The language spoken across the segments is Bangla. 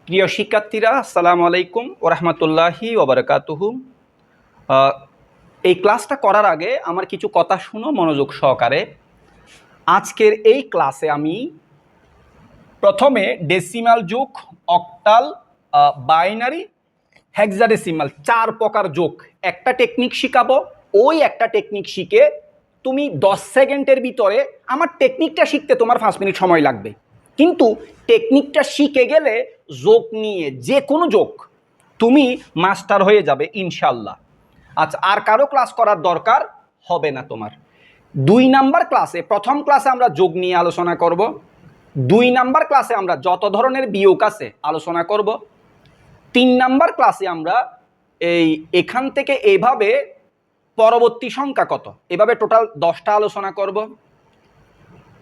প্রিয় শিক্ষার্থীরা, আসসালামু আলাইকুম ওয়া রাহমাতুল্লাহি ওয়া বারাকাতুহু। এই ক্লাসটা করার আগে আমার কিছু কথা শুনো মনোযোগ সহকারে। আজকের এই ক্লাসে আমি প্রথমে ডেসিমাল যোগ, অক্টাল, বাইনারি, হেক্সাডেসিমাল 4 প্রকার যোগ একটা টেকনিক শিখাবো। ওই একটা টেকনিক শিখে তুমি 10 সেকেন্ডের ভিতরে, আমার টেকনিকটা শিখতে তোমার 5 মিনিট সময় লাগবে, কিন্তু টেকনিকটা শিখে গেলে যোগ নিয়ে যে কোনো যোগ তুমি মাস্টার হয়ে যাবে ইনশাল্লাহ। আচ্ছা, আর কারো ক্লাস করার দরকার হবে না তোমার। 2 নাম্বার ক্লাসে, প্রথম ক্লাসে আমরা যোগ নিয়ে আলোচনা করব। 2 নাম্বার ক্লাসে আমরা যত ধরনের বিয়োগ আছে আলোচনা করব। 3 নাম্বার ক্লাসে আমরা এখান থেকে এভাবে পরবর্তী সংখ্যা কত, এভাবে টোটাল 10টা আলোচনা করব।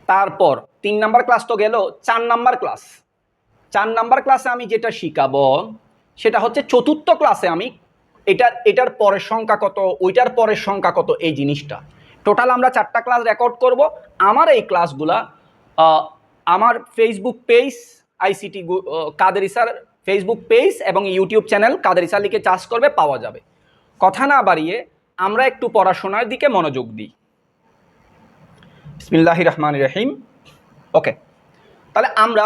তারপর 3 নাম্বার ক্লাস তো গেল। 4 নাম্বার ক্লাস, 4 নাম্বার ক্লাসে আমি যেটা শিখাবো সেটা হচ্ছে চতুর্থ ক্লাসে আমি এটার পরের সংখ্যা কত, ওইটার পরের সংখ্যা কত, এই জিনিসটা টোটাল আমরা 4টা ক্লাস রেকর্ড করব। আমার এই ক্লাসগুলা আমার Facebook page ICT Kaderi sir Facebook page এবং ইউটিউব চ্যানেল কাদেরী স্যার লিখে চার্জ করবে, পাওয়া যাবে। কথা না বাড়িয়ে আমরা একটু পড়াশোনার দিকে মনোযোগ দিই। বিসমিল্লাহির রহমানির রহিম। ওকে, তাহলে আমরা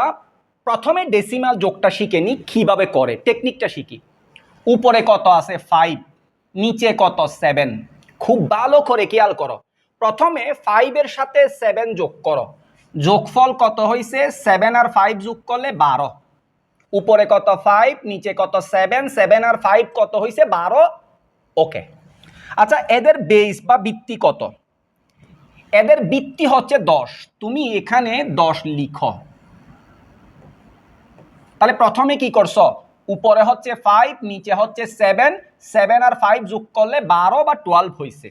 প্রথমে ডেসিমাল যোগটা শিখে নিই, কীভাবে করে টেকনিকটা শিখি। উপরে কত আছে 5, নিচে কত 7। খুব ভালো করে খেয়াল করো। প্রথমে 5 এর সাথে 7 যোগ করো, যোগফল কত হয়েছে 7 আর 5 যোগ করলে 12। উপরে কত 5, নিচে কত 7, 7 আর 5 কত হয়েছে 12। ওকে, আচ্ছা এদের বেস বা ভিত্তি কত? এদের ভিত্তি হচ্ছে 10। তুমি এখানে 10 লিখো। তাহলে প্রথমে কি করছো, উপরে হচ্ছে 5, নিচে হচ্ছে 7, 7 আর 5 যোগ করলে 12 বা 12 হয়েছে,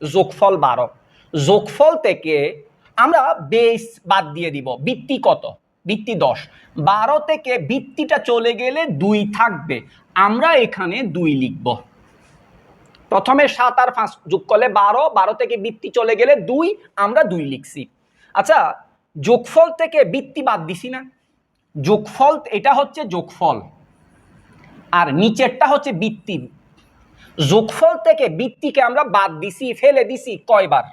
যোগফল 12। যোগফল থেকে আমরা বেস বাদ দিয়ে দিব। ভিত্তি কত? ভিত্তি 10। 12 থেকে ভিত্তিটা চলে গেলে 2 থাকবে, আমরা এখানে 2 লিখব। প্রথমে 7 আর 5 যোগ করলে 12, 12 থেকে ভিত্তি চলে গেলে 2, আমরা 2 লিখছি। আচ্ছা, যোগফল থেকে ভিত্তি বাদ দিছি না, যোগফল এটা হচ্ছে যোগফল, আর নিচেরটা হচ্ছে ভিত্তি। যোগফল থেকে ভিত্তিকে আমরা বাদ দিছি, ফেলে দিছি কয়বার?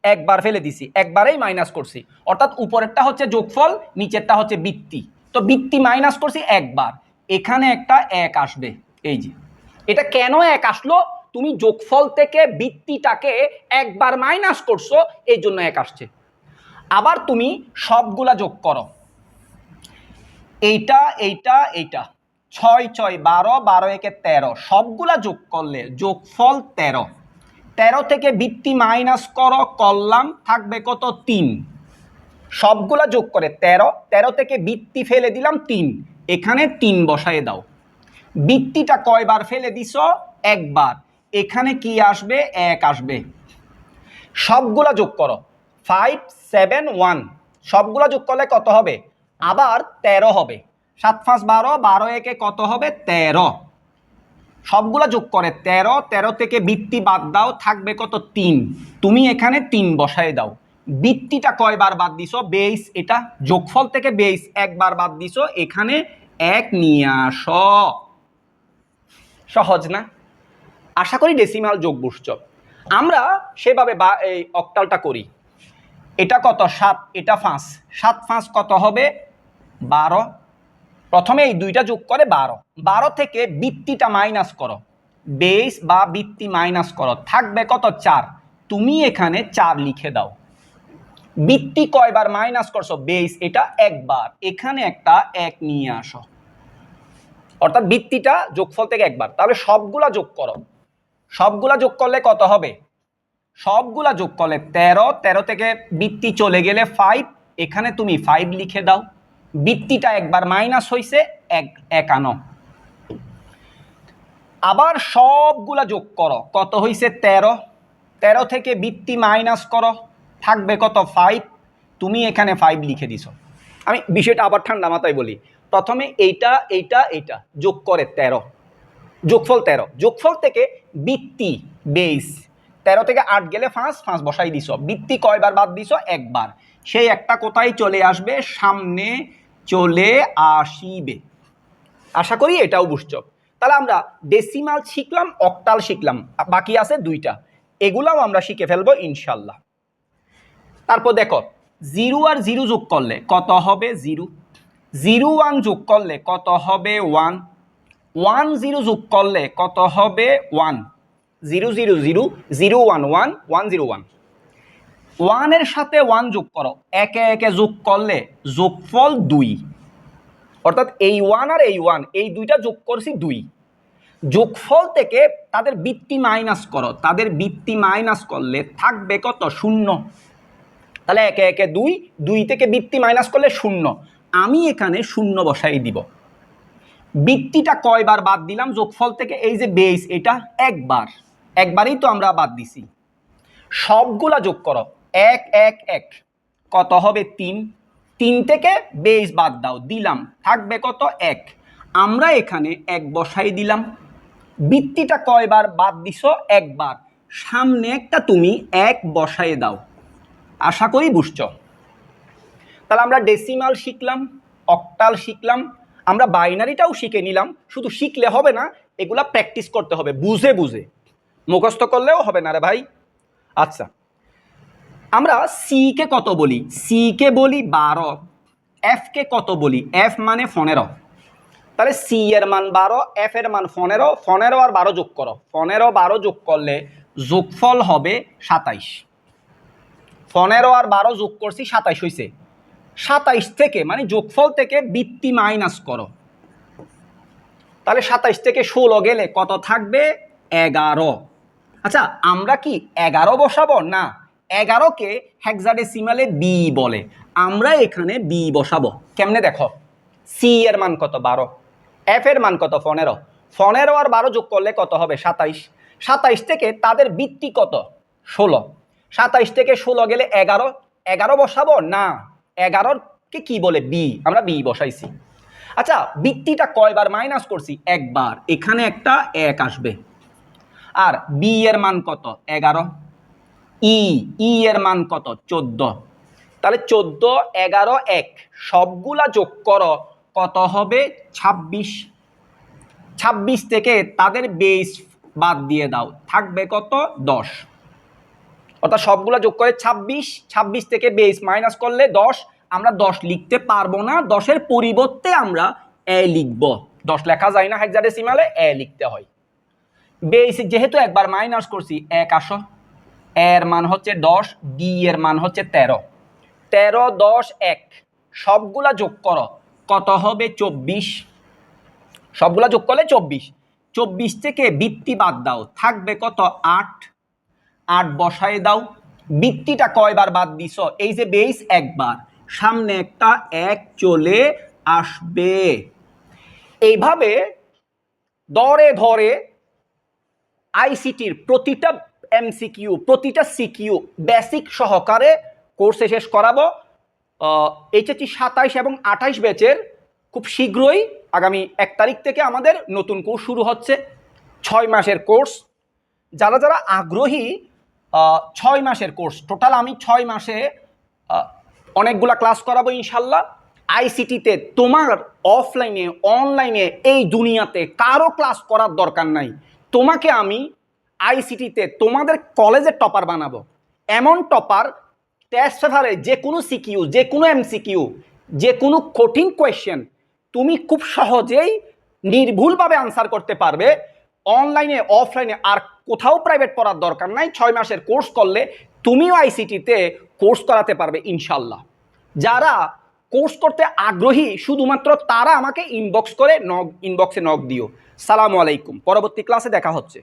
একবার ফেলে দিছি, একবারেই মাইনাস করছি। অর্থাৎ উপরেরটা হচ্ছে যোগফল, নিচেরটা হচ্ছে ভিত্তি। তো ভিত্তি মাইনাস করছি একবার, এখানে একটা 1 আসবে। এই যে এটা কেন 1 আসলো, তুমি যোগফল থেকে ভিত্তিটাকে একবার মাইনাস করছো, এই জন্য 1 আসছে। আবার তুমি সবগুলা যোগ করো, এইটা এইটা এইটা, 6 6 12, 12 একে 13, সবগুলা যোগ করলে যোগফল 13। 13 থেকে ভিত্তি মাইনাস করো, করলাম, থাকবে কত 3। সবগুলা যোগ করে 13, 13 থেকে ভিত্তি ফেলে দিলাম 3, এখানে 3 বসায় দাও। ভিত্তিটা কয়বার ফেলে দিছো? একবার, এখানে কি আসবে? 1 আসবে। সবগুলা যোগ করো, 5 7 1, সবগুলা যোগ করলে কত হবে? আবার 13 হবে। 7 5 12, 12 একে কত হবে? 13। সবগুলা যোগ করে 13, 13 থেকে ভিত্তি বাদ দাও, থাকবে কত? 3। তুমি এখানে 3 বসায় দাও। ভিত্তিটা কয়বার বাদ দিছো? বেস, এটা যোগফল থেকে বেস একবার বাদ দিছো, এখানে 1 নিয়ে আসো। সহজ না? আশা করি ডেসিমাল যোগ বুঝছো। আমরা সেভাবে এই অক্টালটা করি। এটা কত? 7, এটা 5, 7 5 কত হবে? 12। প্রথমে এই দুইটা যোগ করে 12, 12 থেকে ভিত্তিটা মাইনাস করো, বেস বা ভিত্তি মাইনাস করো, থাকবে কত? 4। তুমি এখানে 4 লিখে দাও। ভিত্তি কয়বার মাইনাস করছো? বেস এটা একবার, এখানে একটা 1 নিয়ে আসো। অর্থাৎ ভিত্তিটা যোগফল থেকে একবার। তাহলে সবগুলা যোগ করো, সবগুলা যোগ করলে কত হবে? সবগুলা যোগ করলে 13, 13 থেকে ভিত্তি চলে গেলে 5, এখানে তুমি 5 লিখে দাও। ভিত্তিটা একবার মাইনাস হয়েছে, 1 আনো। আবার সবগুলা যোগ করো, কত হয়েছে? 13। 13 থেকে ভিত্তি মাইনাস করো, থাকবে কত? 5। তুমি এখানে 5 লিখে দিছো। আমি বিষয়টা আবার ঠান্ডা মাথায় বলি। প্রথমে এইটা এইটা এইটা যোগ করে 13, যোগফল 13। যোগফল থেকে ভিত্তি বেস, 13 থেকে 8 গেলে 5, 5 বসাই দিছো। ভিত্তি কয়বার বাদ দিছো? একবার। সেই একটা কোথায় চলে আসবে? সামনে চলে আসিবে। আশা করি এটাও বুঝছো। তাহলে আমরা ডেসিমাল শিখলাম, অক্টাল শিখলাম, বাকি আছে দুইটা, এগুলাও আমরা শিখে ফেলবো ইনশাল্লাহ। তারপর দেখো 0 আর 0 যোগ করলে কত হবে 0, 0 1 যোগ করলে কত হবে 1, 1 0 যোগ করলে কত হবে 1, 0 0 0 0 1 1 1 0 1, 1 এর সাথে 1 যোগ করো, একে একে যোগ করলে যোগফল 2, অর্থাৎ এই 1 আর এই 1 এই দুইটা যোগ করছি 2, যোগফল থেকে তাদের বৃত্তি মাইনাস করো, তাদের বৃত্তি মাইনাস করলে থাকবে কত 0, তাহলে একে একে 2, 2 থেকে বৃত্তি মাইনাস করলে 0, আমি এখানে 0 বসাই দিব। বৃত্তিটা কয়বার বাদ দিলাম যোগফল থেকে, এই যে বেস এটা একবারই তো আমরা বাদ দিছি। সবগুলা যোগ করো 1 1 1, কত হবে 3, 3 থেকে বেস বাদ দাও, দিলাম, থাকবে কত 1, আমরা এখানে 1 বসাই দিলাম। বৃত্তিটা কয়বার বাদ দিছো একবার, সামনে একটা তুমি 1 বসাই দাও। আশা করি বুঝছো। তাহলে আমরা ডেসিমাল শিখলাম, অক্টাল শিখলাম, আমরা বাইনারিটাও শিখে নিলাম। শুধু শিখলে হবে না, এগুলা প্র্যাকটিস করতে হবে, বুঝে বুঝে, মুখস্থ করলেও হবে না রে ভাই। আচ্ছা, আমরা সি কে কত বলি, সি কে বলি 12, এফ কে কত বলি, এফ মানে 15, তাহলে সি এর মান 12, এফ এর মান 15, 15 আর 12 যোগ করো, 15 12 যোগ করলে যোগফল হবে 27, 15 আর 12 যোগ করছি 27 হয়েছে, 27 থেকে মানে যোগফল থেকে বৃত্তি মাইনাস করো, তাহলে 27 থেকে 16 গেলে কত থাকবে 11। আচ্ছা, আমরা কি 11 বসাবো না, 11কে হেক্সাডেসিমালে বি বলে, আমরা এখানে বি বসাবো। কেমনে দেখো, সি এর মান কত 12, এফ এর মান কত 15, 15 আর 12 যোগ করলে কত হবে 27, 27 থেকে তাদের বৃত্তি কত 16, 27 থেকে 16 গেলে 11, 11 বসাবো না, 11কে কি বলে বি, আমরা বি বসাইছি। আচ্ছা, বৃত্তিটা কয়বার মাইনাস করছি, একবার, এখানে একটা 1 আসবে। আর বি এর মান কত 11, ই এর মান কত 14, তাহলে 14 11 1 সবগুলা যোগ করো, কত হবে 26, 26 থেকে তাদের বেস বাদ দিয়ে দাও, থাকবে কত 10, অর্থাৎ সবগুলা যোগ করে 26, 26 থেকে বেস মাইনাস করলে 10, আমরা 10 লিখতে পারবো না, 10-এর পরিবর্তে আমরা এ লিখব, 10 লেখা যায় না হেক্সাডেসিমালে, এ লিখতে হয়। বেস যেহেতু একবার মাইনাস করছি, 1 আসো, এর মান হচ্ছে 10, বি এর মান হচ্ছে 13, 13 10 1 সবগুলা যোগ করো, কত হবে 24, সবগুলা যোগ করলে 24, 24 থেকে বৃত্তি বাদ দাও, থাকবে কত 8, 8 বসায় দাও। বৃত্তিটা কয়বার বাদ দিছো, এই যে বেস একবার, সামনে একটা 1 চলে আসবে। এইভাবে ধরে ধরে আইসিটির প্রতিটা এমসিকিউ, প্রতিটা সিকিউ বেসিক সহকারে কোর্সে শেষ করাবো। এইচএসসি 27 এবং 28 ব্যাচের খুব শীঘ্রই আগামী 1 তারিখ থেকে আমাদের নতুন কোর্স শুরু হচ্ছে, 6 মাসের কোর্স। যারা যারা আগ্রহী, 6 মাসের কোর্স টোটাল, আমি 6 মাসে অনেকগুলা ক্লাস করাবো ইনশাল্লাহ। আইসিটিতে তোমার অফলাইনে অনলাইনে এই দুনিয়াতে কারো ক্লাস করার দরকার নাই, তোমাকে আমি আইসিটিতে তোমাদের কলেজের টপার বানাবো। এমন টপার, টেস্ট পেপারে যে কোনো সিকিউ, যে কোনো এমসিকিউ, যে কোনো কঠিন কোয়েশ্চেন তুমি খুব সহজেই নির্ভুলভাবে আনসার করতে পারবে। অনলাইনে অফলাইনে আর কোথাও প্রাইভেট পড়ার দরকার নাই, 6 মাসের কোর্স করলে তুমিও আইসিটিতে কোর্স করাতে পারবে ইনশাল্লাহ। যারা কোর্স করতে আগ্রহী শুধুমাত্র তারা আমাকে ইনবক্সে নক দিও। সালামু আলাইকুম, পরবর্তী ক্লাসে দেখা হচ্ছে।